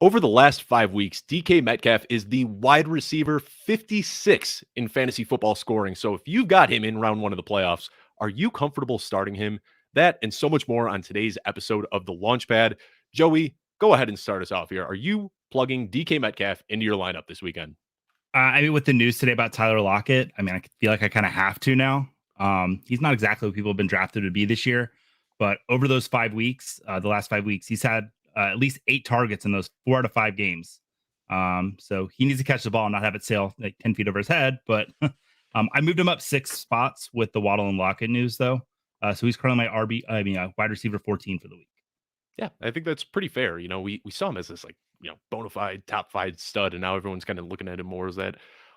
Over the last 5 weeks, DK Metcalf is the wide receiver 56 in fantasy football scoring. So if you've got him in round one of the playoffs, are you comfortable starting him? That and so much more on today's episode of The Launchpad. Joey, go ahead and start us off here. Are you plugging DK Metcalf into your lineup this weekend? With the news today about Tyler Lockett, I feel like I kind of have to now. He's not exactly what people have been drafted to be this year, but over those 5 weeks, the last 5 weeks, he's had at least 8 targets in those 4 out of 5 games. So he needs to catch the ball and not have it sail like 10 feet over his head. But I moved him up 6 spots with the Waddle and Lockett news, though. So he's currently my wide receiver 14 for the week. Yeah, I think that's pretty fair. We saw him as this bona fide top 5 stud, and now everyone's kind of looking at him more as that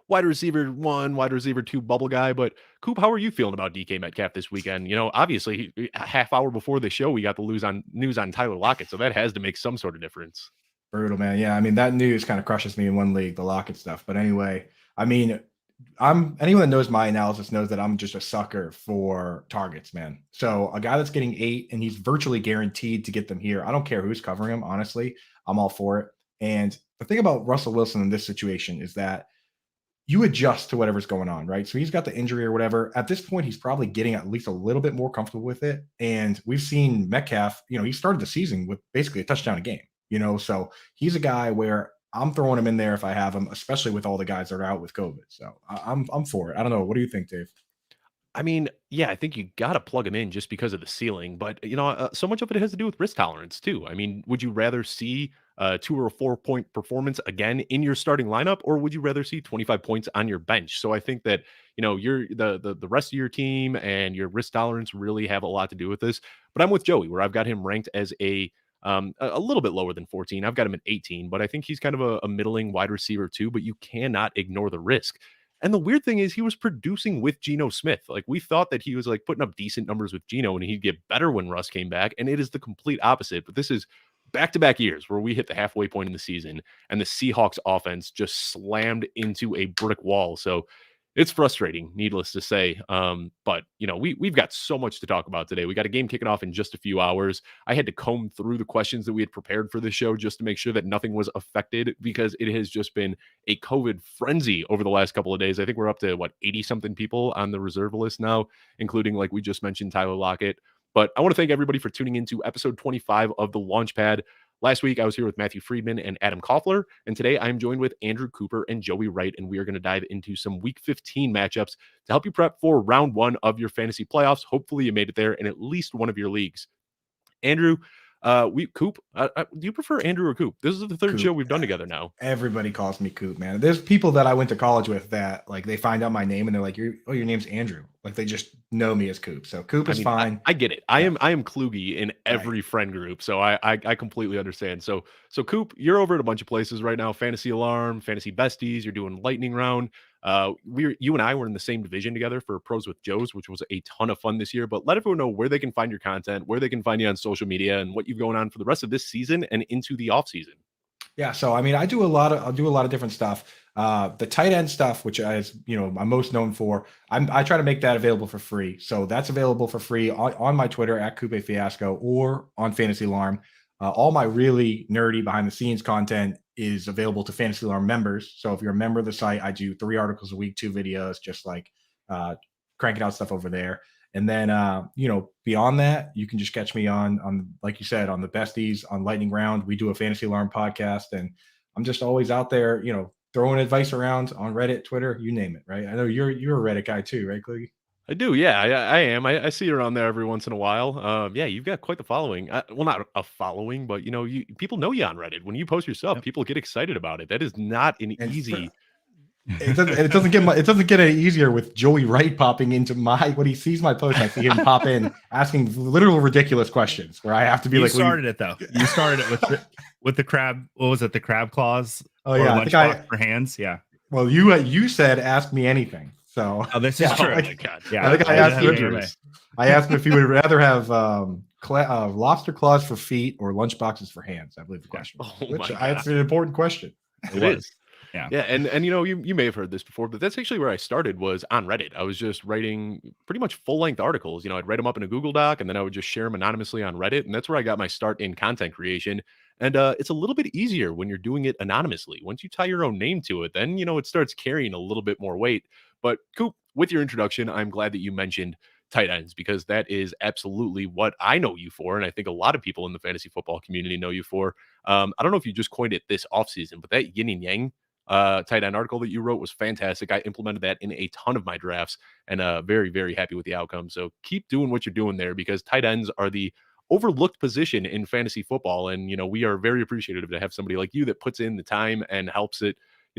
wide receiver 1, wide receiver 2 bubble guy. But Coop, how are you feeling about DK Metcalf this weekend? Obviously a half hour before the show, we got the news on Tyler Lockett, so that has to make some sort of difference. Brutal, man. Yeah, that news kind of crushes me in one league, the Lockett stuff. But anyway, anyone that knows my analysis knows that I'm just a sucker for targets, man. So a guy that's getting 8 and he's virtually guaranteed to get them here. I don't care who's covering him, honestly. I'm all for it. And the thing about Russell Wilson in this situation is that you adjust to whatever's going on, right? So he's got the injury or whatever. At this point, he's probably getting at least a little bit more comfortable with it. And we've seen Metcalf, he started the season with basically a touchdown a game, so he's a guy where I'm throwing him in there if I have him, especially with all the guys that are out with COVID. So I'm for it. I don't know. What do you think, Dave? Yeah, I think you got to plug him in just because of the ceiling, but so much of it has to do with risk tolerance too. Would you rather see 2 or 4 point performance again in your starting lineup, or would you rather see 25 points on your bench? So I think that you're the rest of your team and your risk tolerance really have a lot to do with this. But I'm with Joey, where I've got him ranked as a little bit lower than 14. I've got him at 18, but I think he's kind of a middling wide receiver too. But you cannot ignore the risk. And the weird thing is he was producing with Geno Smith. Like, we thought that he was putting up decent numbers with Geno and he'd get better when Russ came back. And it is the complete opposite. But this is back-to-back years where we hit the halfway point in the season and the Seahawks offense just slammed into a brick wall. So it's frustrating, needless to say. But we've got so much to talk about today. We got a game kicking off in just a few hours. I had to comb through the questions that we had prepared for this show just to make sure that nothing was affected, because it has just been a COVID frenzy over the last couple of days. I think we're up to 80 something people on the reserve list now, including, like we just mentioned, Tyler Lockett. But I want to thank everybody for tuning into episode 25 of The Launchpad. Last week, I was here with Matthew Friedman and Adam Koffler, and today I'm joined with Andrew Cooper and Joey Wright, and we are going to dive into some Week 15 matchups to help you prep for round 1 of your fantasy playoffs. Hopefully you made it there in at least one of your leagues. Andrew, Coop, do you prefer Andrew or Coop? This is the third Coop. show we've done together now. Everybody calls me Coop, man. There's people that I went to college with that, they find out my name and they're like, your name's Andrew. They just know me as Coop. So Coop is fine. I get it. I am Kluge in every friend group, so I completely understand. So Coop, you're over at a bunch of places right now. Fantasy Alarm, Fantasy Besties. You're doing Lightning Round. You and I were in the same division together for Pros with Joes, which was a ton of fun this year. But let everyone know where they can find your content, where they can find you on social media, and what you've going on for the rest of this season and into the off season. Yeah, so I do a lot of different stuff. The tight end stuff, which I'm most known for, I try to make that available for free. So that's available for free on my Twitter at Coupe Fiasco or on Fantasy Alarm. All my really nerdy behind the scenes content is available to Fantasy Alarm members. So if you're a member of the site, I do 3 articles a week, 2 videos, just cranking out stuff over there. And then, beyond that, you can just catch me on, like you said, on the Besties, on Lightning Round. We do a Fantasy Alarm podcast, and I'm just always out there, throwing advice around on Reddit, Twitter, you name it, right? I know you're a Reddit guy too, right, Kluge? I do, yeah, I am. I see you around there every once in a while. Yeah, you've got quite the following. Well, not a following, but people know you on Reddit. When you post yourself, Yep. People get excited about it. That is not an easy. It doesn't get any easier with Joey Wright popping into when he sees my post. I see him pop in asking literal ridiculous questions where I have to be You started it though. You started it with the crab. What was it? The crab claws? Oh yeah, I think for hands. Yeah. Well, you said ask me anything. So this is true. Oh my God. Yeah, I think I asked him if he would rather have lobster claws for feet or lunch boxes for hands. I believe the question. It's an important question. It is. Yeah. And you may have heard this before, but that's actually where I started, was on Reddit. I was just writing pretty much full-length articles. I'd write them up in a Google Doc, and then I would just share them anonymously on Reddit, and that's where I got my start in content creation. And it's a little bit easier when you're doing it anonymously. Once you tie your own name to it, then, it starts carrying a little bit more weight. But Coop, with your introduction, I'm glad that you mentioned tight ends because that is absolutely what I know you for. And I think a lot of people in the fantasy football community know you for. I don't know if you just coined it this offseason, but that yin and yang tight end article that you wrote was fantastic. I implemented that in a ton of my drafts and very, very happy with the outcome. So keep doing what you're doing there because tight ends are the overlooked position in fantasy football. And, we are very appreciative to have somebody like you that puts in the time and helps it,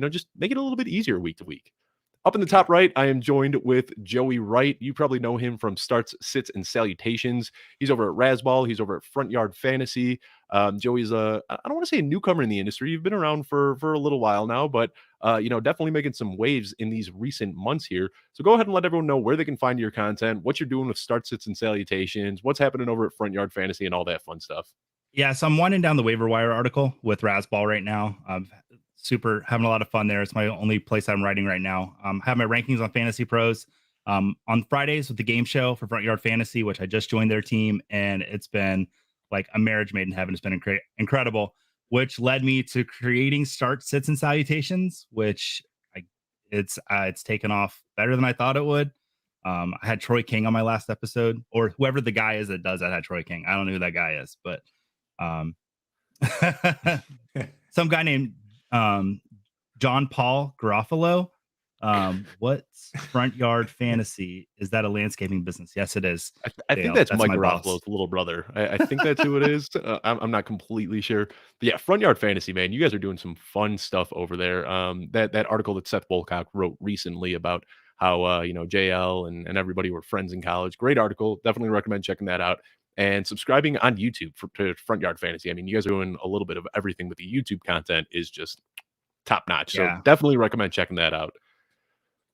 just make it a little bit easier week to week. Up in the top right, I am joined with Joey Wright. You probably know him from Starts, Sits, and Salutations. He's over at Rasball. He's over at Front Yard Fantasy. Joey's I don't want to say a newcomer in the industry. You've been around for a little while now, but definitely making some waves in these recent months here. So go ahead and let everyone know where they can find your content, what you're doing with Starts, Sits, and Salutations, what's happening over at Front Yard Fantasy, and all that fun stuff. Yeah, so I'm winding down the waiver wire article with Rasball right now. Super having a lot of fun there. It's my only place I'm writing right now. I have my rankings on Fantasy Pros on Fridays with the game show for Front Yard Fantasy, which I just joined their team, and it's been like a marriage made in heaven. It's been incredible, which led me to creating Start, Sits, and Salutations, which it's taken off better than I thought it would. I had Troy King on my last episode, or whoever the guy is that does that had Troy King. I don't know who that guy is, but some guy named John Paul Garofalo. What's Front Yard Fantasy? Is that a landscaping business? Yes, it is. I think that's Mike Garofalo's little brother. I think that's who it is. I'm not completely sure. But yeah, Front Yard Fantasy, man. You guys are doing some fun stuff over there. That article that Seth Bolcock wrote recently about how JL and everybody were friends in college. Great article. Definitely recommend checking that out. And subscribing on YouTube to Front Yard Fantasy. I mean, you guys are doing a little bit of everything, but the YouTube content is just top notch. So definitely recommend checking that out.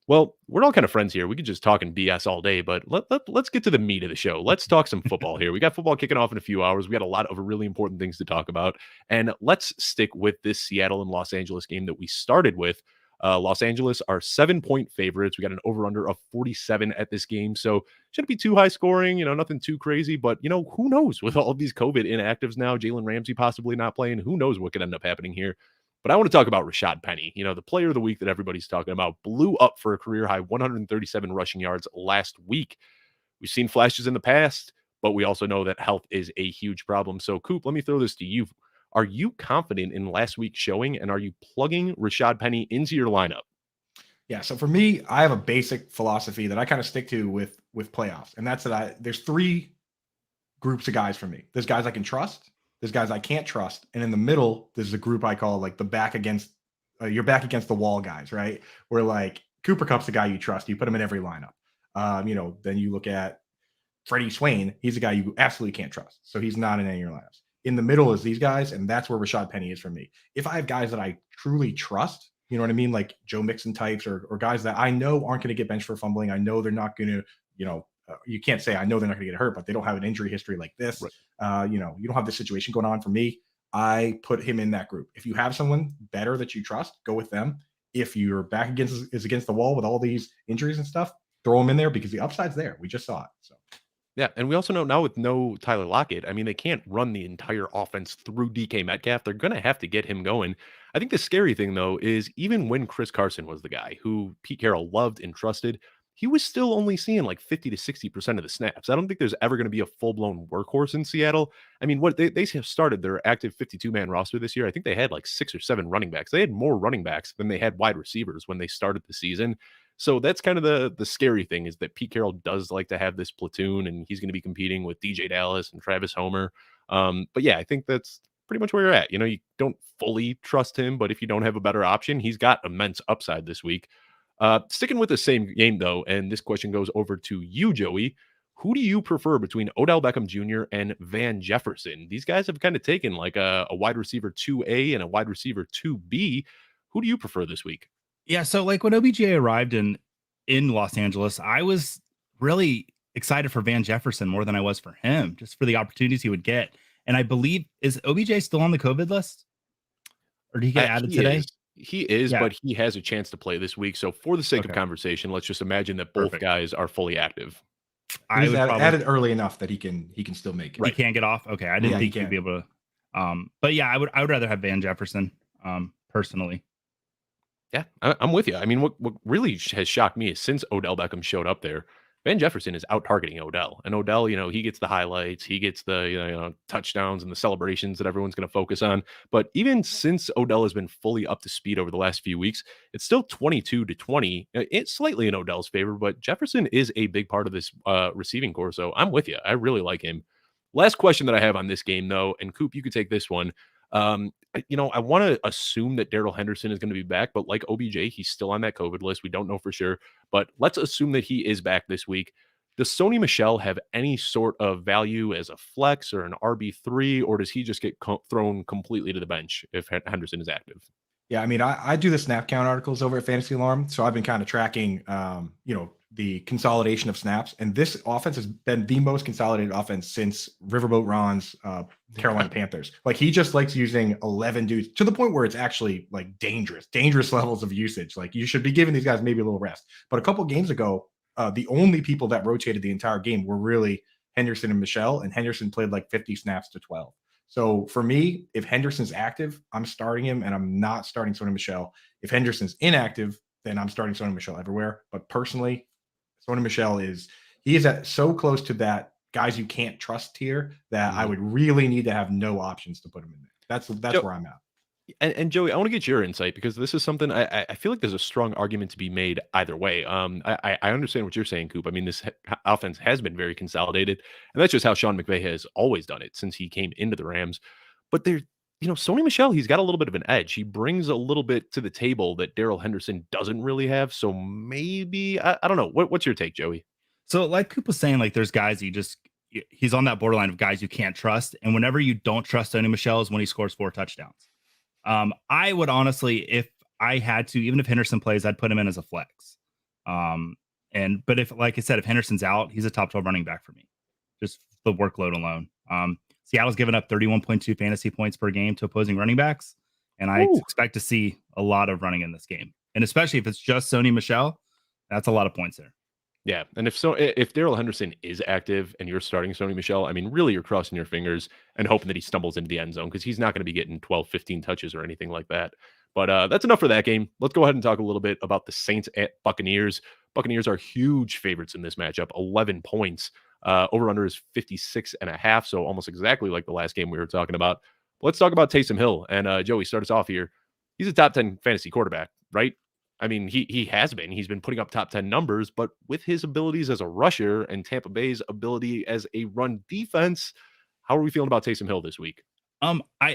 Well, we're all kind of friends here. We could just talk and BS all day, but let's get to the meat of the show. Let's talk some football here. We got football kicking off in a few hours. We got a lot of really important things to talk about. And let's stick with this Seattle and Los Angeles game that we started with. Los Angeles are 7-point favorites. We got an over-under of 47 at this game. So shouldn't be too high scoring, nothing too crazy. But, who knows with all of these COVID inactives now, Jalen Ramsey possibly not playing. Who knows what could end up happening here. But I want to talk about Rashad Penny, the player of the week that everybody's talking about, blew up for a career-high 137 rushing yards last week. We've seen flashes in the past, but we also know that health is a huge problem. So, Coop, let me throw this to you. Are you confident in last week's showing, and are you plugging Rashad Penny into your lineup? Yeah, so for me, I have a basic philosophy that I kind of stick to with playoffs, and that's that there's three groups of guys for me. There's guys I can trust, there's guys I can't trust, and in the middle, there's a group I call like the back against your back against the wall guys, right? Where like Cooper Kupp's the guy you trust, you put him in every lineup. Then you look at Freddie Swain, he's a guy you absolutely can't trust, so he's not in any of your lineups. In the middle is these guys, and that's where Rashad Penny is for me. If I have guys that I truly trust, you know what I mean, like Joe Mixon types or guys that I know aren't going to get benched for fumbling. I know they're not going to, you can't say I know they're not going to get hurt, but they don't have an injury history like this. Right. You don't have this situation going on. For me, I put him in that group. If you have someone better that you trust, go with them. If your back against the wall with all these injuries and stuff, throw them in there because the upside's there. We just saw it. So. Yeah, and we also know now with no Tyler Lockett, I mean, they can't run the entire offense through DK Metcalf. They're going to have to get him going. I think the scary thing, though, is even when Chris Carson was the guy who Pete Carroll loved and trusted, he was still only seeing like 50 to 60% of the snaps. I don't think there's ever going to be a full-blown workhorse in Seattle. I mean, what they have started their active 52-man roster this year. I think they had like 6 or 7 running backs. They had more running backs than they had wide receivers when they started the season. So that's kind of the scary thing is that Pete Carroll does like to have this platoon, and he's going to be competing with DJ Dallas and Travis Homer. But yeah, I think that's pretty much where you're at. You don't fully trust him, but if you don't have a better option, he's got immense upside this week. Sticking with the same game, though, and this question goes over to you, Joey. Who do you prefer between Odell Beckham Jr. and Van Jefferson? These guys have kind of taken like a wide receiver 2A and a wide receiver 2B. Who do you prefer this week? Yeah, so like when OBJ arrived in Los Angeles, I was really excited for Van Jefferson more than I was for him, just for the opportunities he would get. And I believe, is OBJ still on the COVID list? Or did he get added today? He is, but he has a chance to play this week. So for the sake of conversation, let's just imagine that both guys are fully active. I would added early enough that he can still make it. He can't get off. Okay, I didn't think he'd be able to. But yeah, I would rather have Van Jefferson personally. Yeah, I'm with you. I mean, what really has shocked me is since Odell Beckham showed up there, Van Jefferson is out targeting Odell, and Odell, he gets the highlights, he gets the touchdowns and the celebrations that everyone's going to focus on. But even since Odell has been fully up to speed over the last few weeks, it's still 22-20. It's slightly in Odell's favor, but Jefferson is a big part of this receiving core. So I'm with you. I really like him. Last question that I have on this game, though, and Coop, you could take this one. I want to assume that Darrell Henderson is going to be back, but like OBJ, he's still on that COVID list. We don't know for sure, but let's assume that he is back this week. Does Sony Michel have any sort of value as a flex or an RB3, or does he just get thrown completely to the bench if Henderson is active? Yeah, I mean, I do the snap count articles over at Fantasy Alarm, so I've been kind of tracking, the consolidation of snaps, and this offense has been the most consolidated offense since Riverboat Ron's Carolina Panthers. Like, he just likes using 11 dudes to the point where it's actually like dangerous levels of usage. Like, you should be giving these guys maybe a little rest. But a couple of games ago, the only people that rotated the entire game were really Henderson and Michel, and Henderson played like 50 snaps to 12. So for me, if Henderson's active, I'm starting him, and I'm not starting Sony Michel. If Henderson's inactive, then I'm starting Sony Michel everywhere. But personally, Sony Michel is so close to that guys you can't trust tier that I would really need to have no options to put him in there. That's where I'm at. And Joey, I want to get your insight because this is something I feel like there's a strong argument to be made either way. I understand what you're saying, Coop. I mean, this offense has been very consolidated, and that's just how Sean McVay has always done it since he came into the Rams. But Sony Michel, he's got a little bit of an edge. He brings a little bit to the table that Darrell Henderson doesn't really have. So maybe I don't know. What's your take, Joey? So like Coop was saying, like there's guys he's on that borderline of guys you can't trust, and whenever you don't trust Sony Michel is when he scores 4 touchdowns. I would honestly, if I had to, even if Henderson plays, I'd put him in as a flex. But if, like I said, if Henderson's out, he's a top 12 running back for me. Just the workload alone. Seattle's given up 31.2 fantasy points per game to opposing running backs, and I expect to see a lot of running in this game. And especially if it's just Sony Michel, that's a lot of points there. Yeah, and if Darrell Henderson is active and you're starting Sony Michel, I mean, really you're crossing your fingers and hoping that he stumbles into the end zone because he's not going to be getting 12, 15 touches or anything like that. But that's enough for that game. Let's go ahead and talk a little bit about the Saints at Buccaneers. Buccaneers are huge favorites in this matchup, 11 points. Over-under is 56.5, so almost exactly like the last game we were talking about. Let's talk about Taysom Hill. And Joey, start us off here. He's a top 10 fantasy quarterback, right? I mean, he has been. He's been putting up top 10 numbers, but with his abilities as a rusher and Tampa Bay's ability as a run defense, how are we feeling about Taysom Hill this week?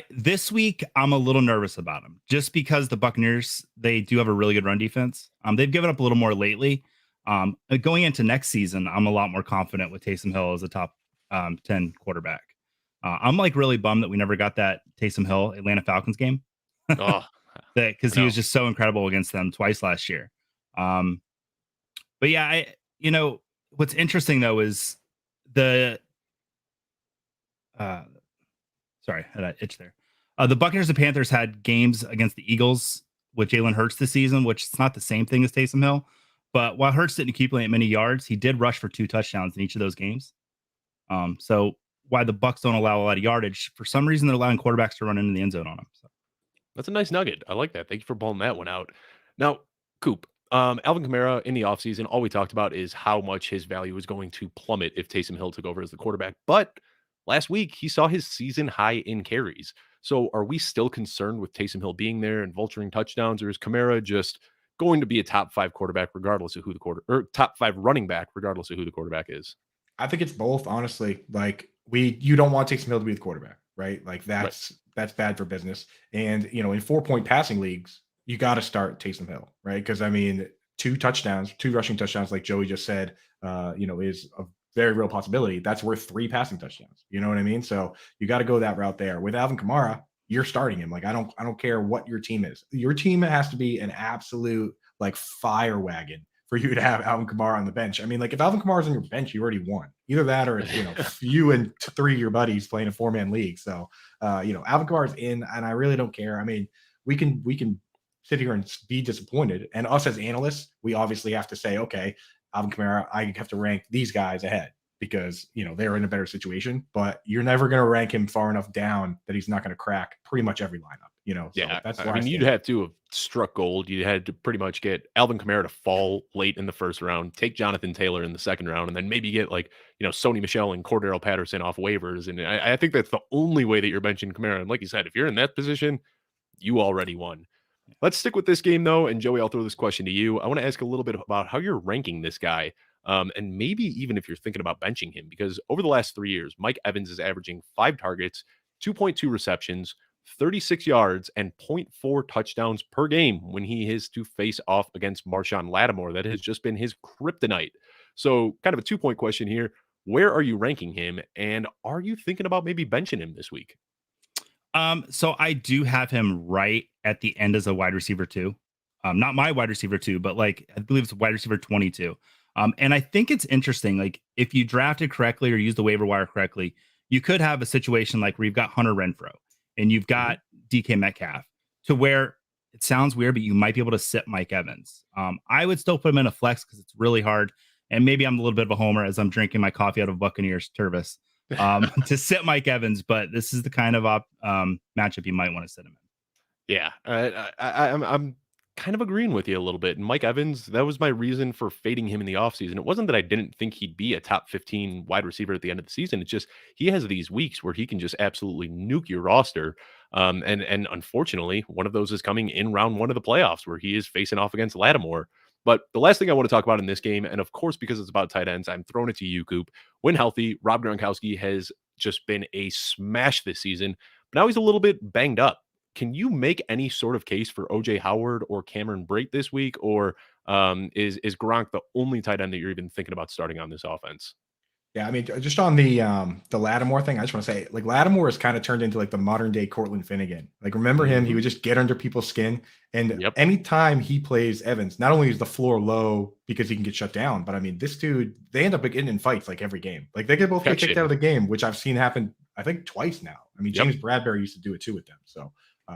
This week I'm a little nervous about him just because the Buccaneers, they do have a really good run defense. They've given up a little more lately. Going into next season, I'm a lot more confident with Taysom Hill as a top 10 quarterback. I'm like really bummed that we never got that Taysom Hill Atlanta Falcons game. Oh, because he was just so incredible against them twice last year. But yeah, what's interesting though is the sorry, I had an itch there. The Buccaneers and Panthers had games against the Eagles with Jalen Hurts this season, which is not the same thing as Taysom Hill. But while Hurts didn't accumulate many yards, he did rush for 2 touchdowns in each of those games. So why the Bucs don't allow a lot of yardage, for some reason they're allowing quarterbacks to run into the end zone on them. So. That's a nice nugget. I like that. Thank you for pulling that one out. Now, Coop, Alvin Kamara in the offseason, all we talked about is how much his value was going to plummet if Taysom Hill took over as the quarterback. But last week, he saw his season high in carries. So are we still concerned with Taysom Hill being there and vulturing touchdowns, or is Kamara just going to be a top 5 quarterback regardless of who or top 5 running back regardless of who the quarterback is? I think it's both, honestly. Like, you don't want Taysom Hill to be the quarterback, right? Like, that's bad for business. And, in 4-point passing leagues, you got to start Taysom Hill, right? Because, I mean, 2 rushing touchdowns, like Joey just said, is a very real possibility. That's worth 3 passing touchdowns. You know what I mean? So you got to go that route there. With Alvin Kamara, you're starting him. Like, I don't care what your team is. Your team has to be an absolute, like, fire wagon for you to have Alvin Kamara on the bench. I mean, like, if Alvin Kamara's on your bench, you already won. Either that or, you and 3 of your buddies playing a 4-man league. So, Alvin Kamara's in, and I really don't care. I mean, we can sit here and be disappointed. And us as analysts, we obviously have to say, okay, Alvin Kamara, I have to rank these guys ahead because, they're in a better situation, but you're never going to rank him far enough down that he's not going to crack pretty much every lineup, so Yeah, that's I where mean, you'd stand. have to have struck gold. You had to pretty much get Alvin Kamara to fall late in the first round, take Jonathan Taylor in the second round, and then maybe get Sony Michel and Cordero Patterson off waivers. And I think that's the only way that you're benching Kamara. And like you said, if you're in that position, you already won. Let's stick with this game, though. And Joey, I'll throw this question to you. I want to ask a little bit about how you're ranking this guy. And maybe even if you're thinking about benching him, because over the last 3 years, Mike Evans is averaging 5 targets, 2.2 receptions, 36 yards, and 0.4 touchdowns per game when he has to face off against Marshawn Lattimore. That has just been his kryptonite. So, kind of a 2-point question here. Where are you ranking him? And are you thinking about maybe benching him this week? So I do have him right at the end as a wide receiver 2. Not my wide receiver 2, but I believe it's wide receiver 22. And I think it's interesting. If you drafted correctly or use the waiver wire correctly, you could have a situation where you've got Hunter Renfrow and you've got DK Metcalf, to where it sounds weird, but you might be able to sit Mike Evans. I would still put him in a flex because it's really hard. And maybe I'm a little bit of a homer as I'm drinking my coffee out of Buccaneers Tervis to sit Mike Evans, but this is the kind of matchup you might want to sit him in. Yeah, I'm kind of agreeing with you a little bit. And Mike Evans, that was my reason for fading him in the offseason. It wasn't that I didn't think he'd be a top 15 wide receiver at the end of the season. It's just he has these weeks where he can just absolutely nuke your roster. And unfortunately, one of those is coming in round 1 of the playoffs where he is facing off against Lattimore. But the last thing I want to talk about in this game, and of course, because it's about tight ends, I'm throwing it to you, Coop. When healthy, Rob Gronkowski has just been a smash this season. But now he's a little bit banged up. Can you make any sort of case for OJ Howard or Cameron Brate this week? Or is Gronk the only tight end that you're even thinking about starting on this offense? Yeah, I mean, just on the Lattimore thing, I just want to say, Lattimore has kind of turned into the modern day Cortland Finnegan. Remember him? He would just get under people's skin, and anytime he plays Evans, not only is the floor low because he can get shut down, but I mean, this dude, they end up getting in fights every game. They could both get kicked out of the game, which I've seen happen, I think, twice now. I mean, James Bradbury used to do it too with them, so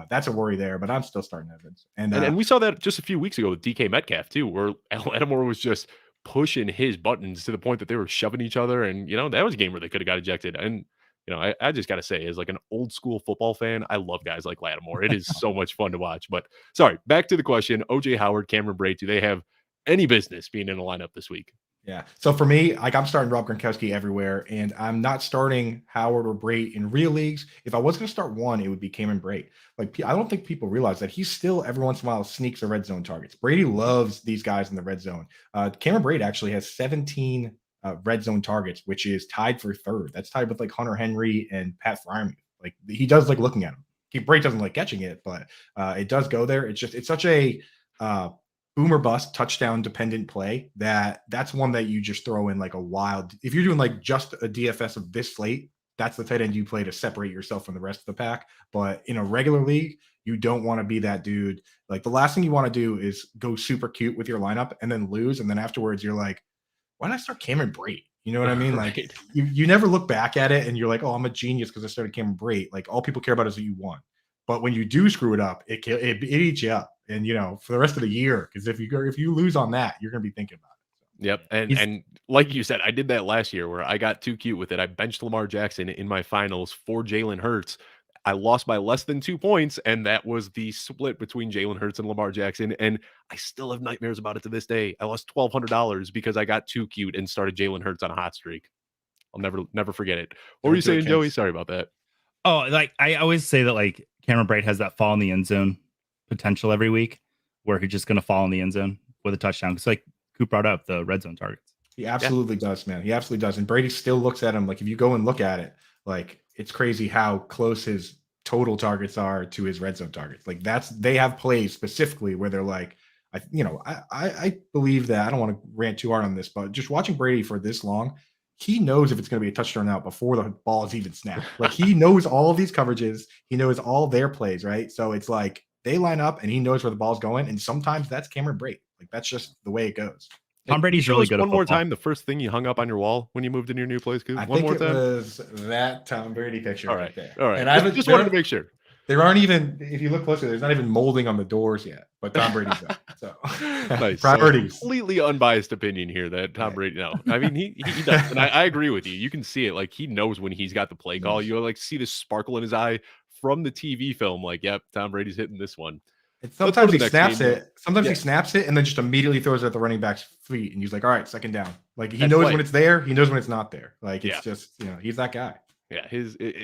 that's a worry there. But I'm still starting Evans, and we saw that just a few weeks ago with DK Metcalf too, where Lattimore was just pushing his buttons to the point that they were shoving each other. And, that was a game where they could have got ejected. And, I just got to say, as an old school football fan, I love guys like Lattimore. It is so much fun to watch. But sorry, back to the question. OJ Howard, Cameron Brate, do they have any business being in the lineup this week? Yeah. So for me, I'm starting Rob Gronkowski everywhere, and I'm not starting Howard or Brate in real leagues. If I was going to start one, it would be Cameron Brate. I don't think people realize that he's still every once in a while sneaks the red zone targets. Brady loves these guys in the red zone. Cameron Brate actually has 17 red zone targets, which is tied for third. That's tied with Hunter Henry and Pat Freiermuth. He does like looking at him. Brate doesn't like catching it, but it does go there. It's such a boom or bust touchdown dependent play that's one that you just throw in a wild. If you're doing just a DFS of this slate, that's the tight end you play to separate yourself from the rest of the pack. But in a regular league, you don't want to be that dude. The last thing you want to do is go super cute with your lineup and then lose, and then afterwards you're like, why did I start Cameron Brate? You know what I mean? Right. You never look back at it and you're like, oh, I'm a genius because I started Cameron Brate. All people care about is that you won. But when you do screw it up, it eats you up. And for the rest of the year, because if you lose on that, you're going to be thinking about it. Yep. And like you said, I did that last year where I got too cute with it. I benched Lamar Jackson in my finals for Jalen Hurts. I lost by less than 2 points, and that was the split between Jalen Hurts and Lamar Jackson. And I still have nightmares about it to this day. I lost $1,200 because I got too cute and started Jalen Hurts on a hot streak. I'll never forget it. What were you saying, Joey? Sorry about that. Oh, I always say that Cameron Brate has that fall in the end zone potential every week where he's just going to fall in the end zone with a touchdown. Because Coop brought up the red zone targets. He absolutely does, man. He absolutely does. And Brady still looks at him if you go and look at it, it's crazy how close his total targets are to his red zone targets. They have plays specifically where they're I believe that. I don't want to rant too hard on this, but just watching Brady for this long, he knows if it's going to be a touchdown out before the ball is even snapped. He knows all of these coverages. He knows all their plays, right? So it's they line up and he knows where the ball's going. And sometimes that's Cameron Brate. That's just the way it goes. Tom Brady's really good. One more time, the first thing you hung up on your wall when you moved into your new place, Coop? I think it was that Tom Brady picture. All right. there. All right. And I just wanted to make sure. There aren't even, if you look closer, there's not even molding on the doors yet, but Tom Brady's up. So Nice. priorities. So completely unbiased opinion here that Tom Brady. No, I mean he does, and I agree with you. You can see it. Like he knows when he's got the play call. You like see this sparkle in his eye from the TV film. Like, yep, Tom Brady's hitting this one. And Let's go to sometimes he the next snaps game. it. Sometimes Yeah. he snaps it and then just immediately throws it at the running back's feet, and he's like, "All right, second down." Like he That's knows play. when it's there. He knows when it's not there. Like it's Yeah. just he's that guy. Yeah,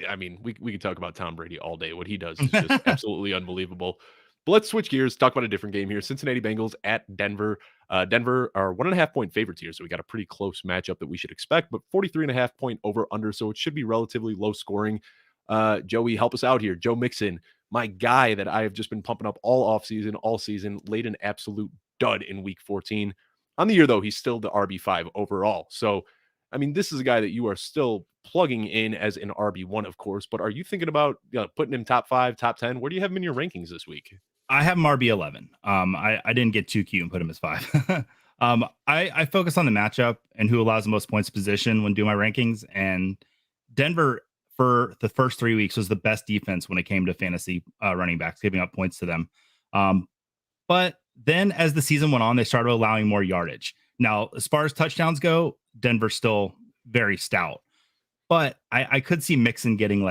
I mean, we could talk about Tom Brady all day. What he does is just absolutely unbelievable. But let's switch gears, talk about a different game here. Cincinnati Bengals at Denver. Denver are 1.5-point favorites here, so we got a pretty close matchup that we should expect, but 43.5-point over under, so it should be relatively low scoring. Joey, help us out here. Joe Mixon, my guy that I have just been pumping up all season, laid an absolute dud in week 14. On the year, though, he's still the RB5 overall. So, I mean, this is a guy that you are still plugging in as an RB1, of course, but are you thinking about putting him top 5, top 10? Where do you have him in your rankings this week? I have him RB11. I didn't get too cute and put him as 5. I focus on the matchup and who allows the most points position when doing my rankings. And Denver, for the first 3 weeks, was the best defense when it came to fantasy running backs, giving up points to them. But then as the season went on, they started allowing more yardage. Now, as far as touchdowns go, Denver's still very stout. But I could see Mixon getting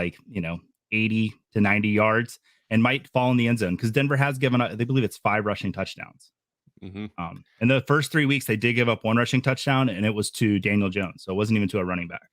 80 to 90 yards and might fall in the end zone because Denver has given up, they believe it's 5 rushing touchdowns. In the first 3 weeks, they did give up 1 rushing touchdown, and it was to Daniel Jones. So it wasn't even to a running back.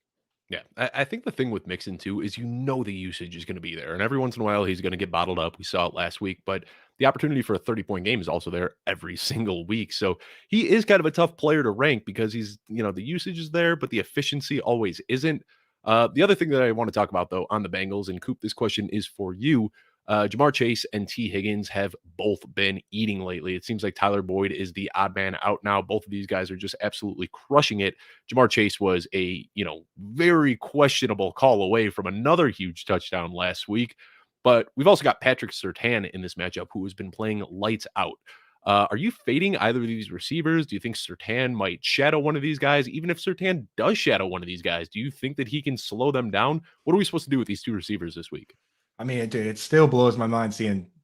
Yeah, I think the thing with Mixon, too, is the usage is going to be there. And every once in a while, he's going to get bottled up. We saw it last week. But the opportunity for a 30-point game is also there every single week. So he is kind of a tough player to rank because he's, the usage is there, but the efficiency always isn't. The other thing that I want to talk about, though, on the Bengals, and Coop, this question is for you. Jamar Chase and T. Higgins have both been eating lately. It seems like Tyler Boyd is the odd man out now. Both of these guys are just absolutely crushing it. Jamar Chase was a, very questionable call away from another huge touchdown last week. But we've also got Patrick Surtain in this matchup who has been playing lights out. Are you fading either of these receivers? Do you think Surtain might shadow one of these guys? Even if Surtain does shadow one of these guys, do you think that he can slow them down? What are we supposed to do with these 2 receivers this week? I mean, it still blows my mind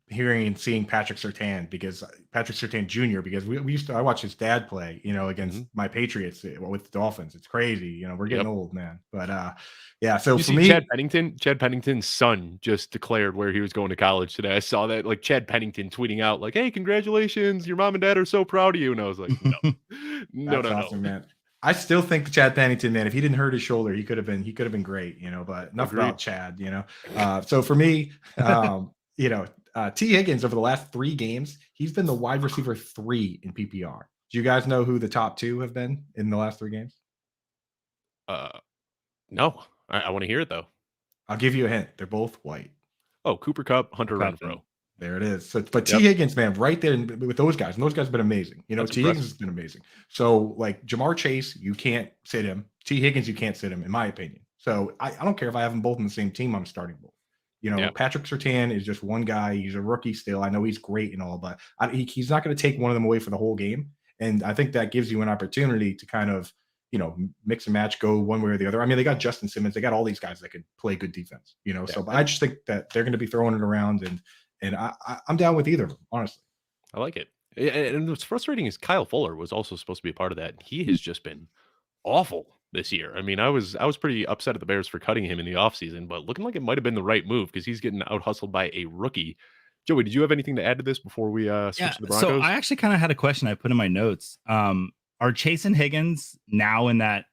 hearing and seeing Patrick Surtain Jr. because I watched his dad play, against my Patriots with the Dolphins. It's crazy. We're getting old, man. But yeah. So for me, Chad Pennington's son just declared where he was going to college today. I saw that, like Chad Pennington tweeting out like, "Hey, congratulations. Your mom and dad are so proud of you." And I was like, no, that's awesome, man. I still think the Chad Pennington, man, if he didn't hurt his shoulder, he could have been great, but enough about Chad, So for me, T. Higgins over the last 3 games, he's been the wide receiver 3 in PPR. Do you guys know who the top 2 have been in the last 3 games? No, I want to hear it though. I'll give you a hint. They're both white. Oh, Cooper Kupp, Hunter Renfrow. There it is. So, but T. Higgins, man, right there with those guys, and those guys have been amazing. T. Higgins has been amazing. So, like Jamar Chase, you can't sit him. T. Higgins, you can't sit him, in my opinion. So, I don't care if I have them both in the same team. I'm starting both. Patrick Surtain is just one guy. He's a rookie still. I know he's great and all, but he's not going to take one of them away for the whole game. And I think that gives you an opportunity to kind of, mix and match, go one way or the other. I mean, they got Justin Simmons. They got all these guys that can play good defense, So, but I just think that they're going to be throwing it around and I'm down with either of them, honestly. I like it. And what's frustrating is Kyle Fuller was also supposed to be a part of that. He has just been awful this year. I mean, I was pretty upset at the Bears for cutting him in the offseason, but looking like it might have been the right move because he's getting out hustled by a rookie. Joey, did you have anything to add to this before we switch to the Broncos? So I actually kind of had a question I put in my notes. Are Chase and Higgins now in that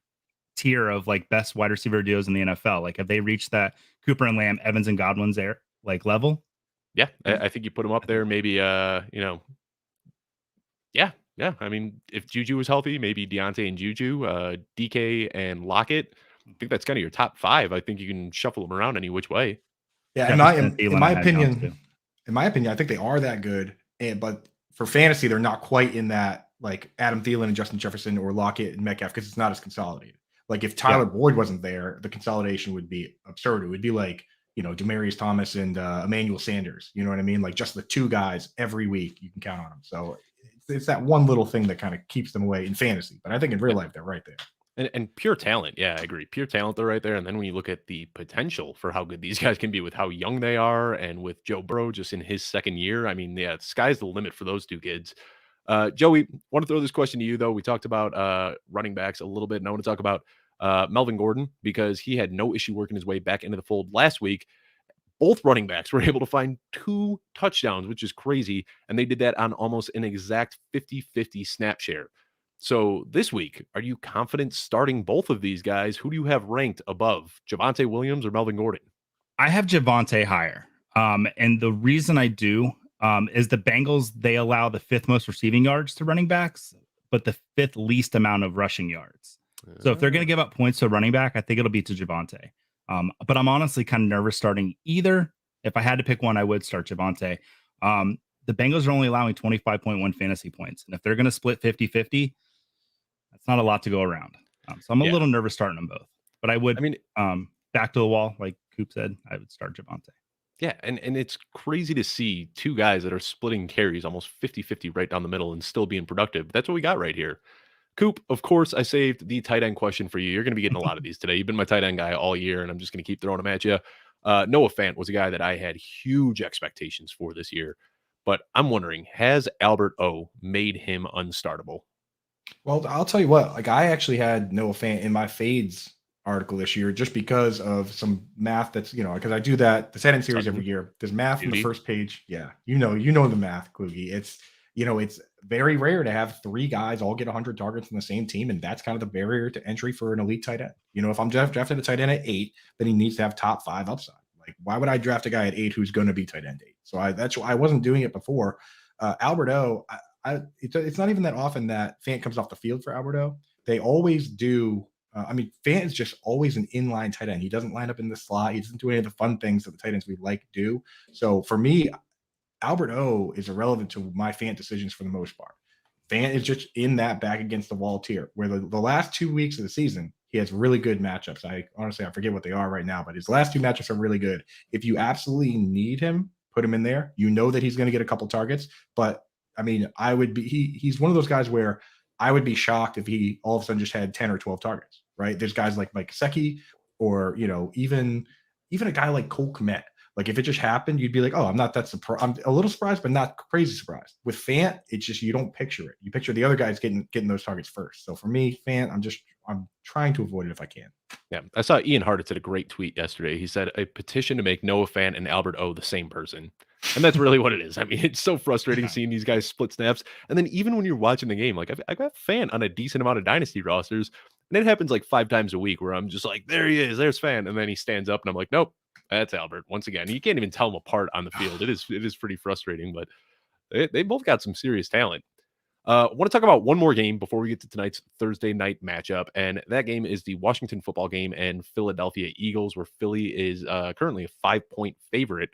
tier of like best wide receiver duos in the NFL? Like, have they reached that Cooper and Lamb, Evans and Godwin's there level? Yeah, I think you put him up there. Maybe, yeah. I mean, if Juju was healthy, maybe Deontay and Juju, DK and Lockett. I think that's kind of your top 5. I think you can shuffle them around any which way. Yeah, in my opinion, I think they are that good. But for fantasy, they're not quite in that like Adam Thielen and Justin Jefferson or Lockett and Metcalf because it's not as consolidated. Like if Tyler Boyd wasn't there, the consolidation would be absurd. It would be like Demaryius Thomas and Emmanuel Sanders. You know what I mean? Like just the 2 guys every week you can count on them. So it's that one little thing that kind of keeps them away in fantasy. But I think in real life they're right there. And pure talent. Yeah, I agree. Pure talent though right there. And then when you look at the potential for how good these guys can be with how young they are and with Joe Burrow just in his second year, I mean, yeah, sky's the limit for those two kids. Joey, want to throw this question to you though. We talked about running backs a little bit, and I want to talk about Melvin Gordon because he had no issue working his way back into the fold last week. Both running backs were able to find 2 touchdowns, which is crazy, and they did that on almost an exact 50-50 snap share. So this week, are you confident starting both of these guys? Who do you have ranked above, Javonte Williams or Melvin Gordon? I have Javonte higher. And the reason I do is the Bengals, they allow the 5th most receiving yards to running backs, but the 5th least amount of rushing yards. So if they're going to give up points to a running back, I think it'll be to Javonte. But I'm honestly kind of nervous starting either. If I had to pick one, I would start Javonte. The Bengals are only allowing 25.1 fantasy points. And if they're going to split 50-50, that's not a lot to go around. So I'm a little nervous starting them both. But I would, back to the wall, like Coop said, I would start Javonte. Yeah, and it's crazy to see 2 guys that are splitting carries almost 50-50 right down the middle and still being productive. That's what we got right here. Coop, of course, I saved the tight end question for you. You're going to be getting a lot of these today. You've been my tight end guy all year, and I'm just going to keep throwing them at you. Noah Fant was a guy that I had huge expectations for this year, but I'm wondering, has Albert O made him unstartable? Well, I'll tell you what, like I actually had Noah Fant in my fades article this year just because of some math that's, because I do that, the tight end series every year. There's math on the first page. Yeah. You know the math, Kluge. It's very rare to have 3 guys all get 100 targets on the same team. And that's kind of the barrier to entry for an elite tight end. If I'm drafting a tight end at 8, then he needs to have top 5 upside. Like, why would I draft a guy at 8 who's going to be tight end 8? So I wasn't doing it before. Albert O, it's not even that often that Fant comes off the field for Albert O. They always do. Fant is just always an inline tight end. He doesn't line up in the slot. He doesn't do any of the fun things that the tight ends we like do. So for me, Albert O is irrelevant to my Fant decisions for the most part. Fant is just in that back against the wall tier where the last 2 weeks of the season, he has really good matchups. I forget what they are right now, but his last 2 matchups are really good. If you absolutely need him, put him in there. You know that he's going to get a couple targets, but he's one of those guys where I would be shocked if he all of a sudden just had 10 or 12 targets, right? There's guys like Mike Gesicki or, even a guy like Cole Kmet. Like if it just happened, you'd be like, oh, I'm not that surprised. I'm a little surprised, but not crazy surprised. With Fant, it's just, you don't picture it. You picture the other guys getting those targets first. So for me, Fant, I'm trying to avoid it if I can. Yeah, I saw Ian Hartitz did a great tweet yesterday. He said a petition to make Noah Fant and Albert O the same person. And that's really what it is. I mean, it's so frustrating seeing these guys split snaps. And then even when you're watching the game, like I got Fant on a decent amount of dynasty rosters, and it happens like 5 times a week where I'm just like, there he is, there's Fant. And then he stands up and I'm like, nope, that's Albert. Once again, you can't even tell them apart on the field. It is pretty frustrating, but they both got some serious talent. I want to talk about one more game before we get to tonight's Thursday night matchup, and that game is the Washington football game and Philadelphia Eagles, where Philly is currently a 5-point favorite.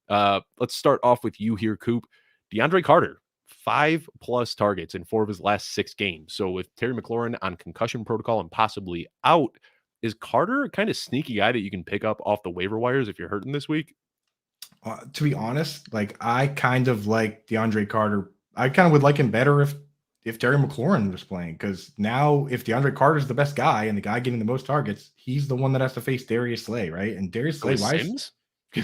Let's start off with you here, Coop. DeAndre Carter, 5+ targets in 4 of his last 6 games. So with Terry McLaurin on concussion protocol and possibly out, is Carter a kind of sneaky guy that you can pick up off the waiver wires if you're hurting this week? To be honest, like I kind of like DeAndre Carter. I kind of would like him better if Terry McLaurin was playing, because now if DeAndre Carter is the best guy and the guy getting the most targets, he's the one that has to face Darius Slay, right? And Darius Slay is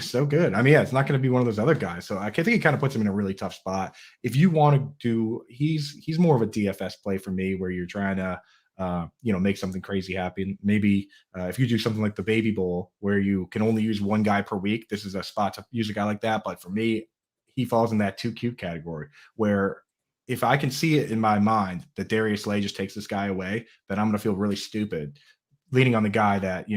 so good. It's not going to be one of those other guys. So I think it kind of puts him in a really tough spot. If you want to do, he's more of a DFS play for me, where you're trying to make something crazy happen. Maybe if you do something like the Baby Bowl, where you can only use one guy per week, this is a spot to use a guy like that. But for me, he falls in that too cute category, where if I can see it in my mind that Darius Slay just takes this guy away, then I'm going to feel really stupid leaning on the guy that,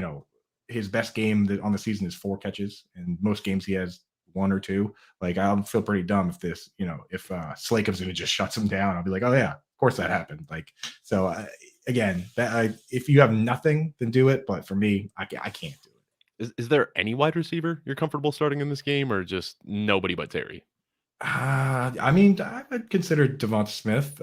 his best game on the season is 4 catches, and most games he has 1 or 2. Like, I'll feel pretty dumb if Slay comes in and just shuts him down. I'll be like, oh yeah, of course that happened. Like, so again, if you have nothing, then do it. But for me, I can't do it. Is there any wide receiver you're comfortable starting in this game, or just nobody but Terry? I would consider Devonta Smith.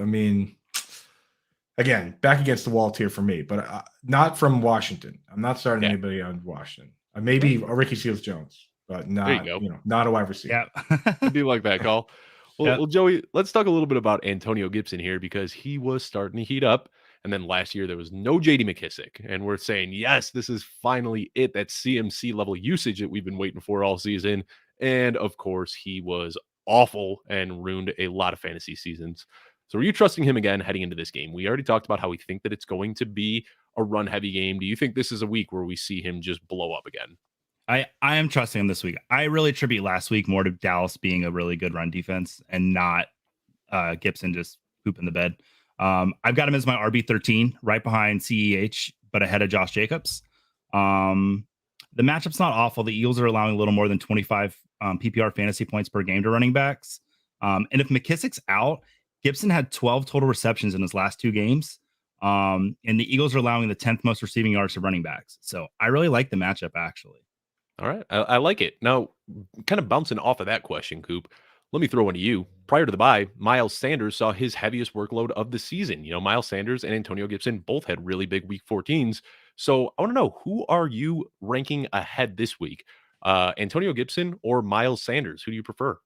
Again, back against the wall tier for me, but not from Washington. I'm not starting anybody on Washington. Maybe a Ricky Seals-Jones, but not not a wide receiver. Yeah, I do like that call. Well, Joey, let's talk a little bit about Antonio Gibson here, because he was starting to heat up. And then last year, there was no JD McKissick. And we're saying, yes, this is finally it, that CMC level usage that we've been waiting for all season. And of course, he was awful and ruined a lot of fantasy seasons. So are you trusting him again heading into this game? We already talked about how we think that it's going to be a run heavy game. Do you think this is a week where we see him just blow up again? I am trusting him this week. I really attribute last week more to Dallas being a really good run defense and not Gibson just pooping the bed. I've got him as my RB13, right behind CEH, but ahead of Josh Jacobs. The matchup's not awful. The Eagles are allowing a little more than 25 PPR fantasy points per game to running backs. And if McKissick's out, Gibson had 12 total receptions in his last 2 games. And the Eagles are allowing the 10th most receiving yards to running backs. So I really like the matchup, actually. All right. I like it. Now, kind of bouncing off of that question, Coop, let me throw one to you. Prior to the bye, Miles Sanders saw his heaviest workload of the season. Miles Sanders and Antonio Gibson both had really big week 14s. So I want to know, who are you ranking ahead this week? Antonio Gibson or Miles Sanders? Who do you prefer?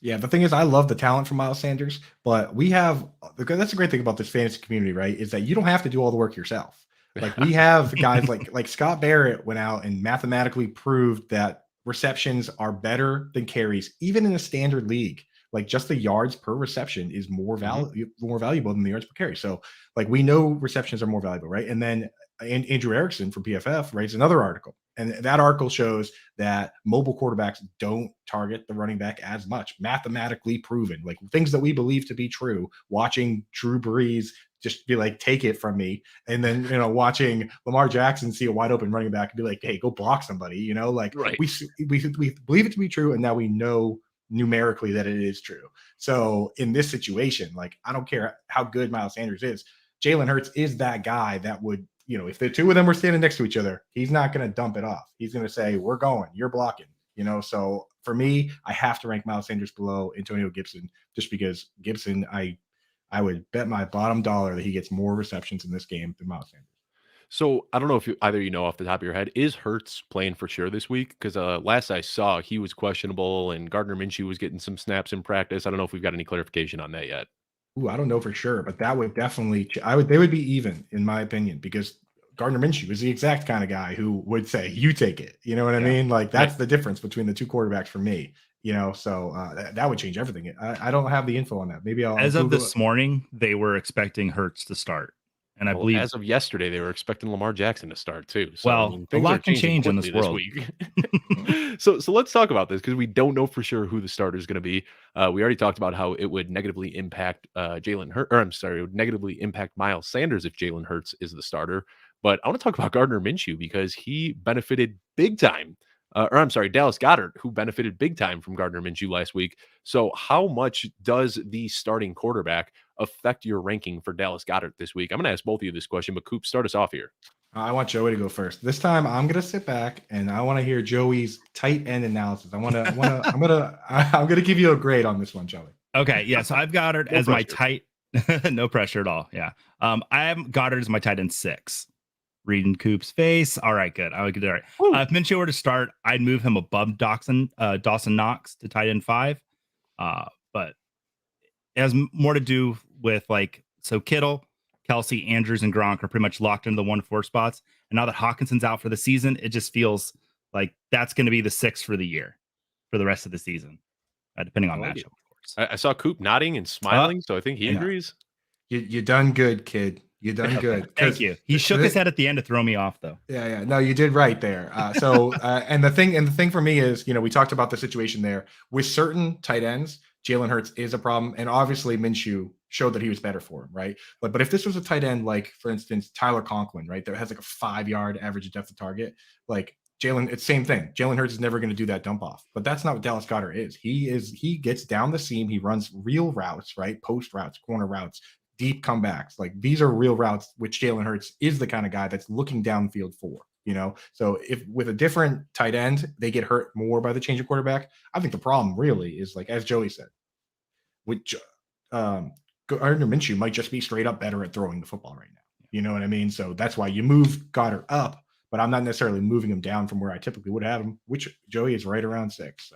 Yeah, the thing is, I love the talent from Miles Sanders, but that's the great thing about this fantasy community, right? Is that you don't have to do all the work yourself. Like we have guys like Scott Barrett went out and mathematically proved that receptions are better than carries, even in a standard league. Like just the yards per reception is more valuable than the yards per carry. So like we know receptions are more valuable, right? And then Andrew Erickson from PFF writes another article, and that article shows that mobile quarterbacks don't target the running back as much, mathematically proven, like things that we believe to be true. Watching Drew Brees just be like, take it from me. And then, watching Lamar Jackson see a wide open running back and be like, hey, go block somebody, like Right. we believe it to be true. And now we know numerically that it is true. So in this situation, like, I don't care how good Miles Sanders is. Jalen Hurts is that guy that would, if the two of them were standing next to each other, he's not going to dump it off. He's going to say, we're going, you're blocking, So for me, I have to rank Miles Sanders below Antonio Gibson, just because Gibson, I would bet my bottom dollar that he gets more receptions in this game than Miles Sanders. So I don't know if either off the top of your head, is Hurts playing for sure this week? Because last I saw, he was questionable, and Gardner Minshew was getting some snaps in practice. I don't know if we've got any clarification on that yet. Ooh, I don't know for sure, but that would definitely they would be even, in my opinion, because Gardner Minshew is the exact kind of guy who would say, you take it. You know what I mean? Like that's the difference between the two quarterbacks for me. So that would change everything. I don't have the info on that. Maybe I'll. As of this morning, they were expecting Hurts to start. And I believe as of yesterday, they were expecting Lamar Jackson to start too. So well, a lot can change in this world. so let's talk about this, because we don't know for sure who the starter is going to be. We already talked about how it would negatively impact Jalen Hurts, or I'm sorry, it would negatively impact Miles Sanders if Jalen Hurts is the starter. But I want to talk about Gardner Minshew, because he benefited big time. Dallas Goedert, who benefited big time from Gardner Minshew last week. So how much does the starting quarterback affect your ranking for Dallas Goedert this week? I'm going to ask both of you this question, but Coop, start us off here. I want Joey to go first. This time I'm going to sit back and I want to hear Joey's tight end analysis. I'm going to give you a grade on this one, Joey. Okay. Yeah. So I've Goddard as my tight, no pressure at all. Yeah. I have Goddard as my tight end 6. Reading Coop's face. All right, good. I would get it. All right. If Minshew were to start, I'd move him above Dawson Knox to tight end 5. But it has more to do with so Kittle, Kelsey, Andrews, and Gronk are pretty much locked into the 1-4 spots. And now that Hawkinson's out for the season, it just feels like that's going to be the 6 for the year, for the rest of the season, depending on matchup, of course. I saw Coop nodding and smiling, so I think he agrees. You done good, kid. You done good. Thank you. He shook his head at the end to throw me off, though. Yeah. No, you did right there. And the thing for me is, we talked about the situation there with certain tight ends. Jalen Hurts is a problem, and obviously Minshew showed that he was better for him, right? But if this was a tight end, like for instance Tyler Conklin, right, that has like a 5-yard average depth of target, like Jalen, it's same thing. Jalen Hurts is never going to do that dump off, but that's not what Dallas Goedert is. He gets down the seam, he runs real routes, right? Post routes, corner routes, deep comebacks. Like these are real routes, which Jalen Hurts is the kind of guy that's looking downfield for, So if with a different tight end, they get hurt more by the change of quarterback. I think the problem really is, like, as Joey said, which Gardner Minshew might just be straight up better at throwing the football right now. You know what I mean? So that's why you move Goddard up, but I'm not necessarily moving him down from where I typically would have him, which Joey is right around 6. So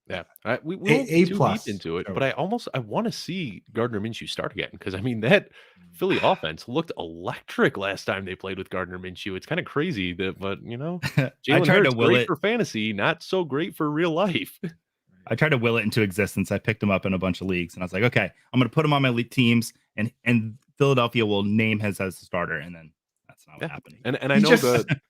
Yeah, we won't get A too deep plus. into it, but Joey. I want to see Gardner Minshew start again because I mean that Philly offense looked electric last time they played with Gardner Minshew. It's kind of crazy that, but I Jalen tried to Hurts will great it. for fantasy, not so great for real life. I tried to will it into existence. I picked him up in a bunch of leagues, and I was like, okay, I'm going to put him on my league teams, and Philadelphia will name his as a starter, and then that's not what Yeah, happened. and I He know just the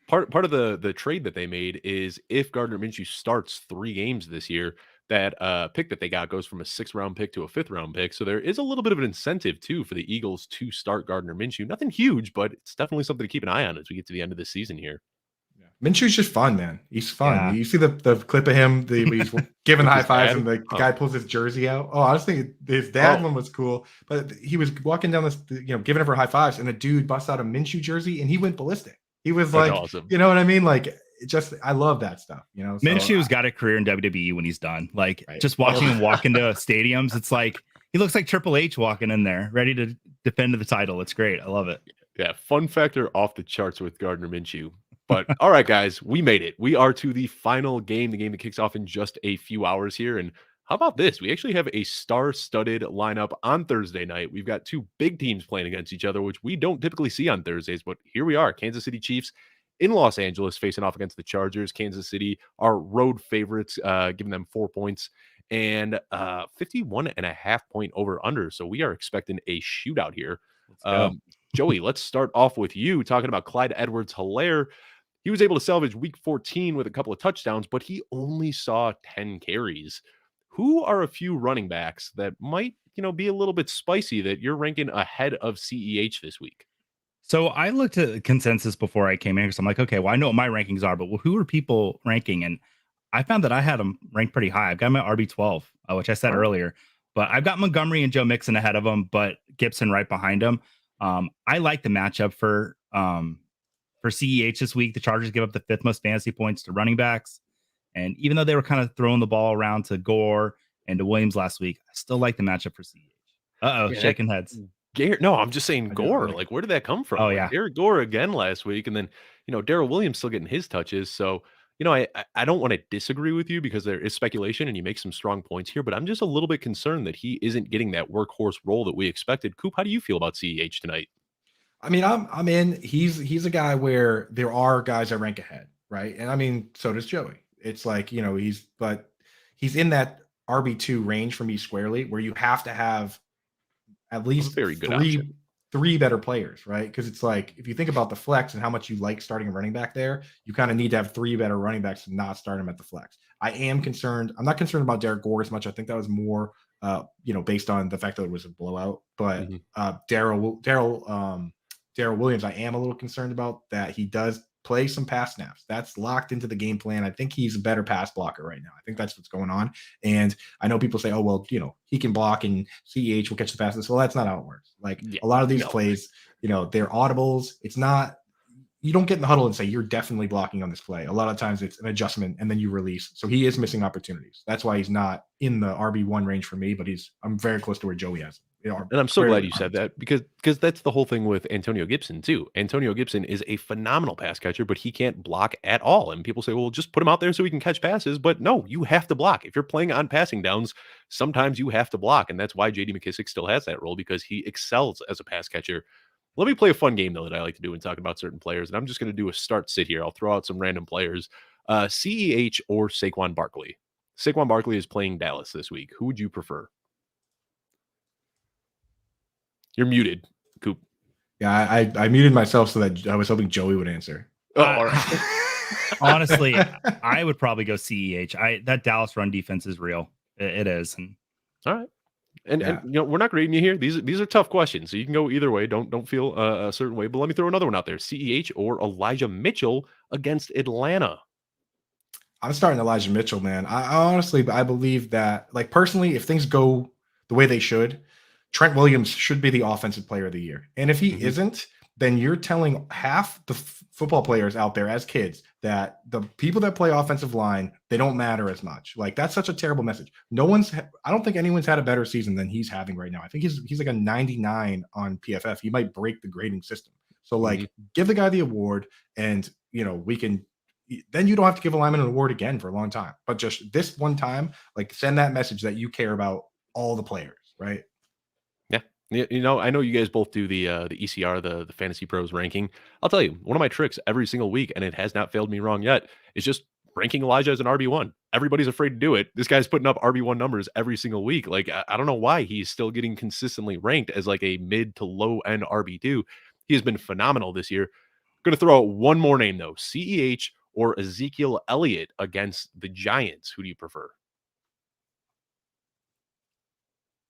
part of the trade that they made is if Gardner Minshew starts 3 games this year, that pick that they got goes from a 6th-round pick to a 5th-round pick. So there is a little bit of an incentive too for the Eagles to start Gardner Minshew. Nothing huge, but it's definitely something to keep an eye on as we get to the end of the season here. Minshew's just fun, man. He's fun. Yeah. You see the clip of him, he's giving With high his fives, dad? and the Oh. guy pulls his jersey out. Oh, I was thinking his dad Oh. one was cool, but he was walking down this, giving her high fives, and the dude busts out a Minshew jersey, and he went ballistic. He was That's like, awesome. you know what I mean? Like, I love that stuff. So, Minshew's got a career in WWE when he's done. Like Right. just watching him walk into stadiums, it's like he looks like Triple H walking in there, ready to defend the title. It's great. I love it. Yeah, fun factor off the charts with Gardner Minshew. But all right, guys, we made it. We are to the final game, the game that kicks off in just a few hours here. And how about this? We actually have a star-studded lineup on Thursday night. We've got 2 big teams playing against each other, which we don't typically see on Thursdays. But here we are, Kansas City Chiefs in Los Angeles facing off against the Chargers. Kansas City are road favorites, giving them 4 points and 51.5-point over-under. So we are expecting a shootout here. Let's go. Joey, let's start off with you talking about Clyde Edwards-Hilaire. He was able to salvage week 14 with a couple of touchdowns, but he only saw 10 carries. Who are a few running backs that might, be a little bit spicy that you're ranking ahead of CEH this week? So I looked at consensus before I came in because I'm like, okay, well, I know what my rankings are, but who are people ranking? And I found that I had them ranked pretty high. I've got my RB12, which I said Wow. earlier, but I've got Montgomery and Joe Mixon ahead of them, but Gibson right behind him. I like the matchup for CEH this week. The Chargers give up the 5th most fantasy points to running backs. And even though they were kind of throwing the ball around to Gore and to Williams last week, I still like the matchup for CEH. Yeah, Shaking heads. No, I'm just saying I Gore. like Like, where did that come from? Oh, Like, yeah. Derek Gore again last week, and then Darrell Williams still getting his touches. So I don't want to disagree with you because there is speculation, and you make some strong points here. But I'm just a little bit concerned that he isn't getting that workhorse role that we expected. Coop, how do you feel about CEH tonight? I mean, I'm in. He's a guy where there are guys that rank ahead, right? And I mean, so does Joey. It's like he's in that RB2 range for me squarely, where you have to have at least very good option. three better players, right? Because it's like if you think about the flex and how much you like starting a running back there, you kind of need to have 3 better running backs to not start him at the flex. I am concerned. I'm not concerned about Derek Gore as much. I think that was more, based on the fact that it was a blowout. But Darrell Williams, I am a little concerned about that. He does play some pass snaps. That's locked into the game plan. I think he's a better pass blocker right now. I think that's what's going on. And I know people say, oh, well, he can block and CEH will catch the passes. Well, that's not how it works. Like a lot of these plays, they're audibles. It's not, you don't get in the huddle and say, you're definitely blocking on this play. A lot of times it's an adjustment and then you release. So he is missing opportunities. That's why he's not in the RB1 range for me, but I'm very close to where Joey has him. And I'm so glad you said that because that's the whole thing with Antonio Gibson too. Antonio Gibson is a phenomenal pass catcher, but he can't block at all. And people say, well, just put him out there so he can catch passes. But no, you have to block. If you're playing on passing downs, sometimes you have to block. And that's why JD McKissic still has that role because he excels as a pass catcher. Let me play a fun game, though, that I like to do when talking about certain players. And I'm just going to do a start sit here. I'll throw out some random players. CEH or Saquon Barkley. Saquon Barkley is playing Dallas this week. Who would you prefer? You're muted, Coop. Yeah, I muted myself so that I was hoping Joey would answer. Oh, all right. Honestly, I would probably go CEH. That Dallas run defense is real. It is. And all right. And we're not grading you here. These are tough questions, so you can go either way. Don't feel a certain way. But let me throw another one out there: CEH or Elijah Mitchell against Atlanta. I'm starting Elijah Mitchell, man. I honestly, I believe that, like personally, if things go the way they should, Trent Williams should be the offensive player of the year. And if he isn't, then you're telling half the football players out there as kids that the people that play offensive line, they don't matter as much. Like that's such a terrible message. I don't think anyone's had a better season than he's having right now. I think he's like a 99 on PFF. He might break the grading system. So like give the guy the award and we can then you don't have to give a lineman an award again for a long time. But just this one time, like send that message that you care about all the players, right? Yeah. I know you guys both do the ECR, the Fantasy Pros ranking. I'll tell you, one of my tricks every single week, and it has not failed me wrong yet, is just ranking Elijah as an RB1. Everybody's afraid to do it. This guy's putting up RB1 numbers every single week. Like, I don't know why he's still getting consistently ranked as like a mid to low end RB2. He has been phenomenal this year. Going to throw out one more name, though. CEH or Ezekiel Elliott against the Giants. Who do you prefer?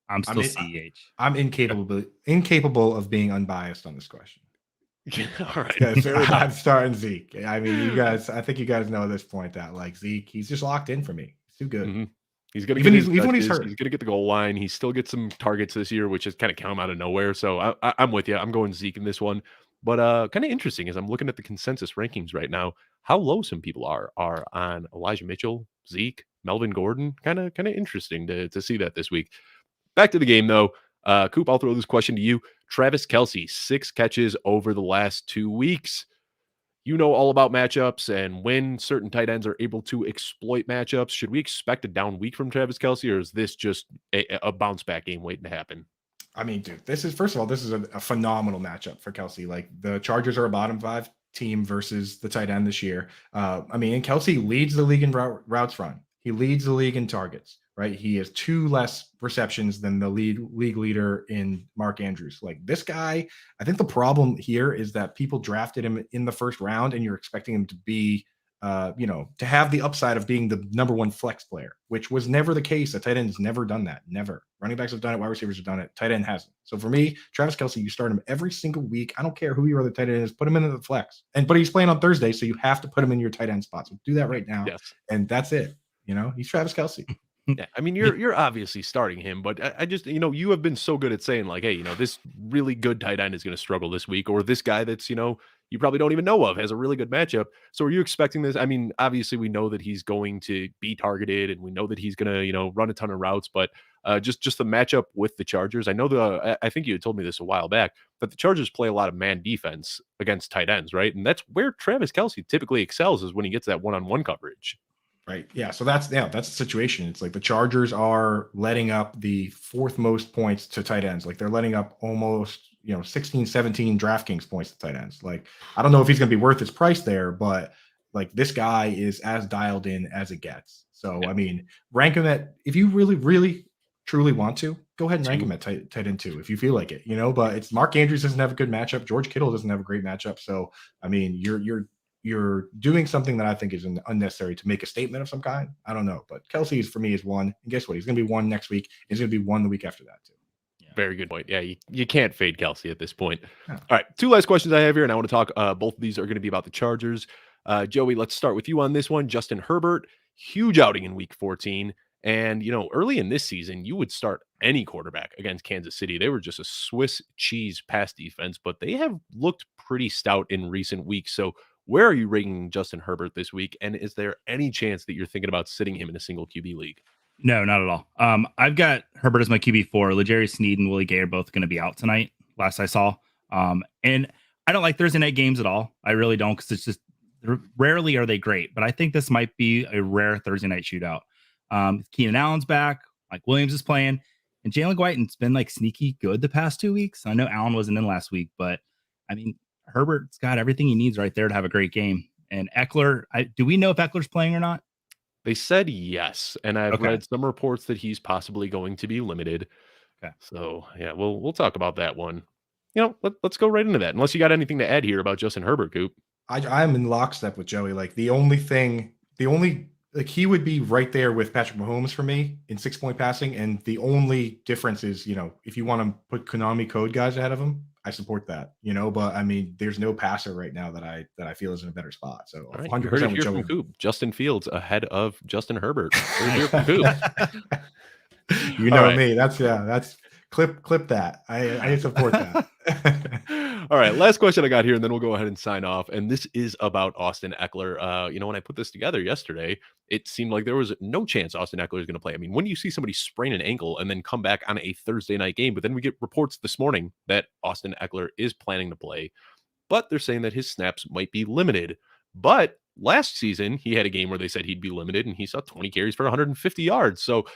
I'm still CEH. I'm incapable of being unbiased on this question. All right. Yes, I'm starting Zeke. I mean, I think you guys know at this point that like Zeke, he's just locked in for me. He's too good. Mm-hmm. He's gonna even when he's hurt. He's gonna get the goal line. He still gets some targets this year, which has kind of come out of nowhere. So I'm with you. I'm going Zeke in this one. But kind of interesting as I'm looking at the consensus rankings right now, how low some people are on Elijah Mitchell, Zeke, Melvin Gordon. Kind of interesting to see that this week. Back to the game though. Coop, I'll throw this question to you. Travis Kelce, 6 catches over the last 2 weeks. You know all about matchups and when certain tight ends are able to exploit matchups. Should we expect a down week from Travis Kelce, or is this just a bounce back game waiting to happen? I mean, dude, this is a phenomenal matchup for Kelce. Like the Chargers are a bottom 5 team versus the tight end this year. I mean, and Kelce leads the league in routes run. He leads the league in targets, right? He has 2 less receptions than the league leader in Mark Andrews. Like this guy, I think the problem here is that people drafted him in the first round and you're expecting him to be, to have the upside of being the number 1 flex player, which was never the case. A tight end has never done that. Never. Running backs have done it. Wide receivers have done it. Tight end hasn't. So for me, Travis Kelce, you start him every single week. I don't care who your other tight end is. Put him into the flex. But he's playing on Thursday, so you have to put him in your tight end spot. So do that right now. Yes. And that's it. He's Travis Kelce. Yeah, I mean, you're obviously starting him, but I just, you have been so good at saying like, hey, this really good tight end is going to struggle this week, or this guy that's, you probably don't even know of has a really good matchup. So are you expecting this? I mean, obviously we know that he's going to be targeted and we know that he's going to, run a ton of routes, but just the matchup with the Chargers. I know I think you had told me this a while back, that the Chargers play a lot of man defense against tight ends, right? And that's where Travis Kelce typically excels, is when he gets that one-on-one coverage. Right. Yeah. So that's the situation. It's like the Chargers are letting up the 4th most points to tight ends. Like they're letting up almost, 16, 17 DraftKings points to tight ends. Like, I don't know if he's going to be worth his price there, but like this guy is as dialed in as it gets. So, yeah. I mean, rank him at, if you really, really, truly want to, go ahead and rank him at tight end 2 if you feel like it, but it's Mark Andrews doesn't have a good matchup. George Kittle doesn't have a great matchup. So, I mean, you're doing something that I think is unnecessary to make a statement of some kind. I don't know, but Kelce for me is 1. And guess what? He's going to be 1 next week. He's going to be 1 the week after that too. Yeah. Very good point. Yeah, you can't fade Kelce at this point. Yeah. All right, 2 last questions I have here, and I want to talk. Both of these are going to be about the Chargers. Joey, let's start with you on this one. Justin Herbert, huge outing in Week 14. And, early in this season, you would start any quarterback against Kansas City. They were just a Swiss cheese pass defense, but they have looked pretty stout in recent weeks. So where are you rating Justin Herbert this week? And is there any chance that you're thinking about sitting him in a single QB league? No, not at all. I've got Herbert as my QB4. L'Jarius Sneed and Willie Gay are both going to be out tonight, last I saw. And I don't like Thursday night games at all. I really don't, because it's just rarely are they great. But I think this might be a rare Thursday night shootout. Keenan Allen's back. Mike Williams is playing. And Jalen Guyton's been like sneaky good the past 2 weeks. I know Allen wasn't in last week, but I mean, Herbert's got everything he needs right there to have a great game. And Eckler, do we know if Eckler's playing or not? They said yes, and I've read some reports that he's possibly going to be limited. Okay. So yeah, we'll talk about that one. Let's go right into that. Unless you got anything to add here about Justin Herbert, Coop. I'm in lockstep with Joey. Like he would be right there with Patrick Mahomes for me in 6-point passing. And the only difference is, if you want to put Konami code guys ahead of him, I support that, but I mean, there's no passer right now that I feel is in a better spot. So 100% with Joey. Coop. Justin Fields ahead of Justin Herbert. Here from Coop. Me. That's clip that. I support that. All right, last question I got here, and then we'll go ahead and sign off. And this is about Austin Eckler. When I put this together yesterday, it seemed like there was no chance Austin Eckler is going to play. I mean, when do you see somebody sprain an ankle and then come back on a Thursday night game? But then we get reports this morning that Austin Eckler is planning to play, but they're saying that his snaps might be limited. But last season, he had a game where they said he'd be limited, and he saw 20 carries for 150 yards. So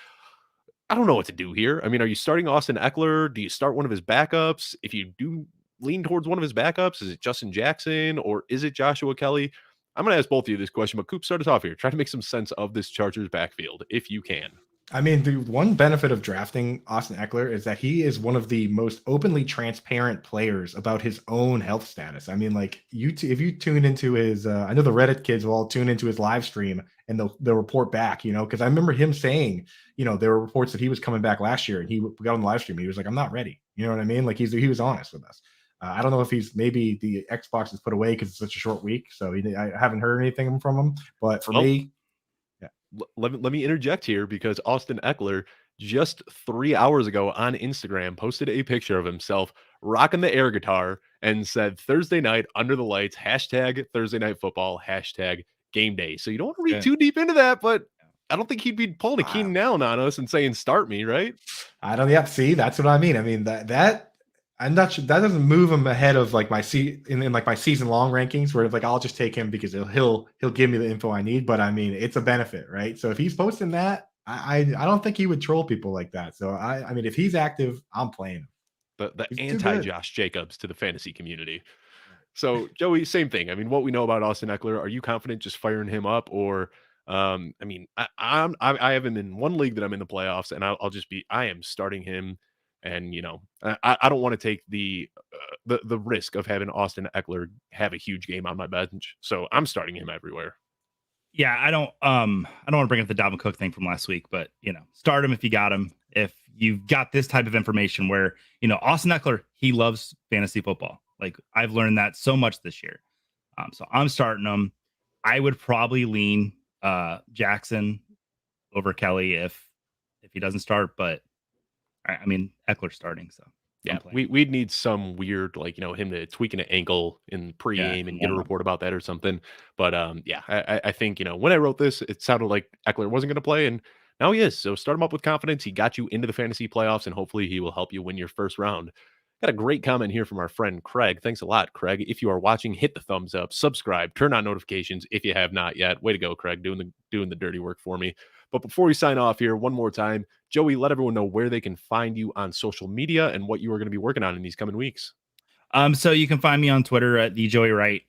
I don't know what to do here. I mean, are you starting Austin Eckler? Do you start one of his backups? If you do lean towards one of his backups, is it Justin Jackson or is it Joshua Kelly? I'm going to ask both of you this question, but Coop, start us off here. Try to make some sense of this Chargers backfield if you can. I mean, the one benefit of drafting Austin Eckler is that he is one of the most openly transparent players about his own health status. I mean, like if you tune into his, I know the Reddit kids will all tune into his live stream and they'll report back, because I remember him saying, there were reports that he was coming back last year and he got on the live stream. He was like, I'm not ready. You know what I mean? Like he was honest with us. I don't know if maybe the Xbox is put away because it's such a short week. So I haven't heard anything from him, but for me, let me interject here because Austin Eckler just 3 hours ago on Instagram posted a picture of himself rocking the air guitar and said Thursday night under the lights, hashtag Thursday night football, hashtag game day. So you don't want to read too deep into that, but I don't think he'd be pulling a Keenan Allen on us and saying, start me, right? I don't, see, that's what I mean. I mean, that I'm not sure that doesn't move him ahead of like my my season long rankings where like I'll just take him because he'll give me the info I need. But I mean, it's a benefit, right? So if he's posting that, I don't think he would troll people like that. So I mean, if he's active, I'm playing him. The anti Josh Jacobs to the fantasy community. So Joey, same thing. I mean, what we know about Austin Eckler, are you confident just firing him up, or I mean, I have him in one league that I'm in the playoffs, and I am starting him. And, I don't want to take the risk of having Austin Eckler have a huge game on my bench. So I'm starting him everywhere. Yeah, I don't want to bring up the Dalvin Cook thing from last week, but start him if you got him. If you've got this type of information where, Austin Eckler, he loves fantasy football. Like I've learned that so much this year. So I'm starting him. I would probably lean Jackson over Kelly if he doesn't start, but I mean, Eckler starting, so yeah, we'd need some weird, like, him to tweak an ankle in pregame and get a report about that or something. But yeah, I think, when I wrote this, it sounded like Eckler wasn't going to play, and now he is. So start him up with confidence. He got you into the fantasy playoffs, and hopefully he will help you win your first round. Got a great comment here from our friend Craig. Thanks a lot, Craig. If you are watching, hit the thumbs up, subscribe, turn on notifications if you have not yet. Way to go, Craig, doing the dirty work for me. But before we sign off here, one more time, Joey, let everyone know where they can find you on social media and what you are going to be working on in these coming weeks. So you can find me on Twitter at the Joey Wright.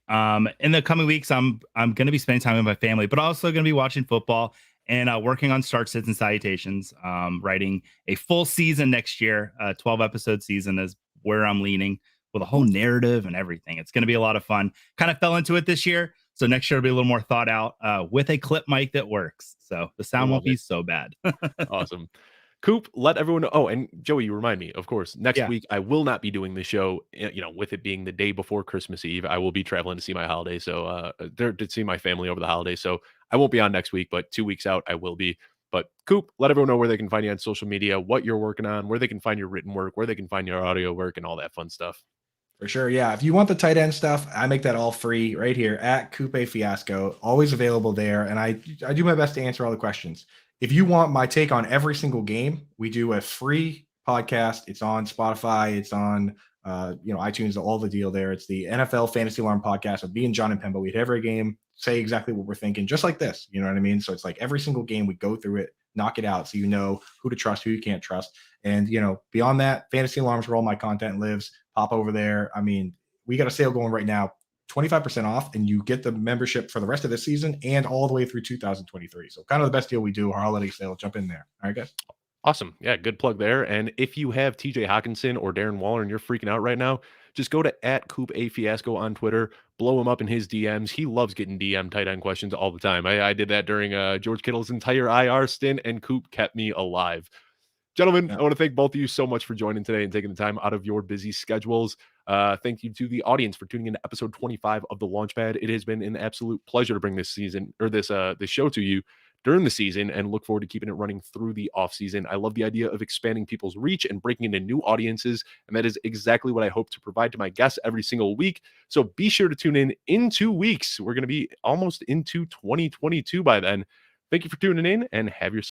In the coming weeks, I'm going to be spending time with my family, but also going to be watching football and working on Start, Sits, and Salutations. Writing a full season next year, 12-episode season is where I'm leaning with a whole narrative and everything. It's going to be a lot of fun. Kind of fell into it this year. So next year will be a little more thought out with a clip mic that works. So the sound won't be so bad. Awesome. Coop, let everyone know. Oh, and Joey, you remind me, of course, next week I will not be doing the show, with it being the day before Christmas Eve. I will be traveling to see my holiday. So to see my family over the holiday. So I won't be on next week, but 2 weeks out I will be. But Coop, let everyone know where they can find you on social media, what you're working on, where they can find your written work, where they can find your audio work, and all that fun stuff. For sure. Yeah. If you want the tight end stuff, I make that all free right here at Coupe Fiasco, always available there. And I do my best to answer all the questions. If you want my take on every single game, we do a free podcast. It's on Spotify. It's on, iTunes, all the deal there. It's the NFL Fantasy Alarm podcast with me and John and Pembo. We hit every game, say exactly what we're thinking, just like this. You know what I mean? So it's like every single game we go through it, knock it out. So you know who to trust, who you can't trust. And, beyond that, Fantasy Alarms, where all my content lives. Pop over there. I mean, we got a sale going right now, 25% off, and you get the membership for the rest of this season and all the way through 2023. So kind of the best deal we do, our holiday sale. Jump in there. All right, guys. Awesome. Yeah, good plug there. And if you have TJ Hawkinson or Darren Waller and you're freaking out right now, just go to @CoopAFiasco on Twitter, blow him up in his DMs. He loves getting DM tight end questions all the time. I did that during George Kittle's entire IR stint, and Coop kept me alive. Gentlemen, I want to thank both of you so much for joining today and taking the time out of your busy schedules. Thank you to the audience for tuning in to episode 25 of The Launchpad. It has been an absolute pleasure to bring this show to you during the season, and look forward to keeping it running through the off season. I love the idea of expanding people's reach and breaking into new audiences, and that is exactly what I hope to provide to my guests every single week. So be sure to tune in 2 weeks. We're going to be almost into 2022 by then. Thank you for tuning in, and have yourself